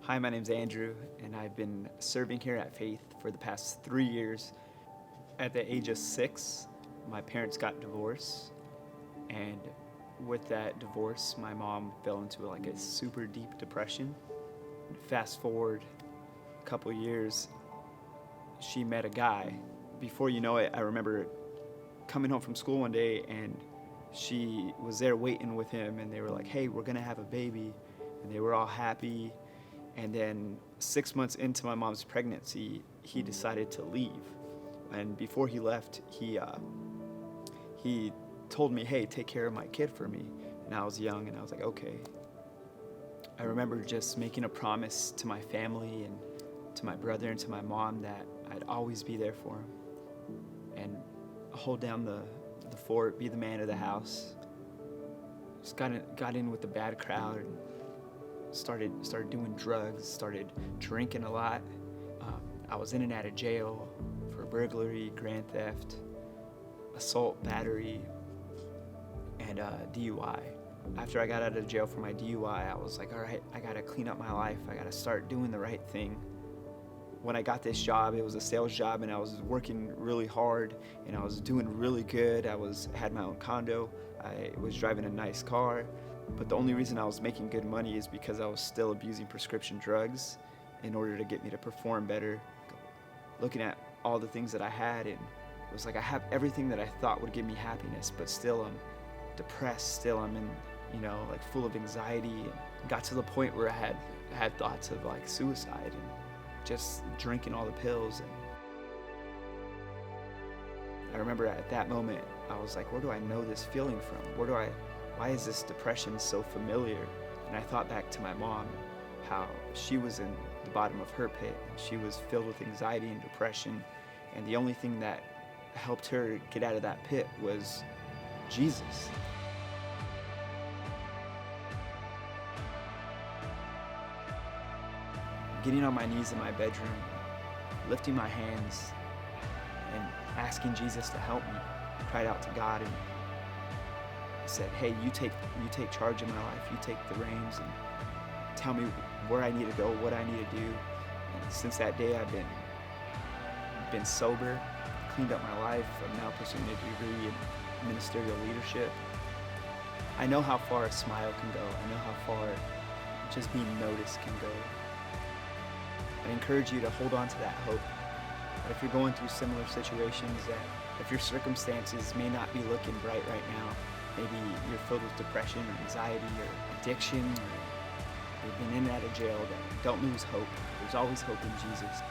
Hi, my name's Andrew, and I've been serving here at Faith for the past 3 years. At the age of 6, my parents got divorced, and with that divorce, my mom fell into like a super deep depression. Fast forward a couple years, she met a guy. Before you know it, I remember coming home from school one day, and she was there waiting with him, and they were like, "Hey, we're gonna have a baby," and they were all happy. And then 6 months into my mom's pregnancy, he decided to leave. And before he left, he told me, "Hey, take care of my kid for me." And I was young, and I was like, "Okay." I remember just making a promise to my family and to my brother and to my mom that I'd always be there for him and hold down the fort, be the man of the house. Just got in with the bad crowd. And started doing drugs, started drinking a lot. I was in and out of jail for burglary, grand theft, assault, battery, and DUI. After I got out of jail for my DUI, I was like, all right, I gotta clean up my life. I gotta start doing the right thing. When I got this job, it was a sales job, and I was working really hard, and I was doing really good. Had my own condo. I was driving a nice car. But the only reason I was making good money is because I was still abusing prescription drugs in order to get me to perform better. Looking at all the things that I had, and it was like I have everything that I thought would give me happiness, but still I'm depressed, still I'm in, like full of anxiety, and got to the point where I had thoughts of like suicide and just drinking all the pills. And I remember at that moment, I was like, where do I know this feeling from? Why is this depression so familiar? And I thought back to my mom, how she was in the bottom of her pit, and she was filled with anxiety and depression, and the only thing that helped her get out of that pit was Jesus. Getting on my knees in my bedroom, lifting my hands, and asking Jesus to help me, I cried out to God and said, "Hey, you take charge of my life. You take the reins and tell me where I need to go, what I need to do." And since that day, I've been sober, cleaned up my life. I'm now pursuing a degree in ministerial leadership. I know how far a smile can go. I know how far just being noticed can go. I encourage you to hold on to that hope. That if you're going through similar situations, that if your circumstances may not be looking bright right now, maybe you're filled with depression or anxiety or addiction, or you've been in and out of jail, then don't lose hope. There's always hope in Jesus.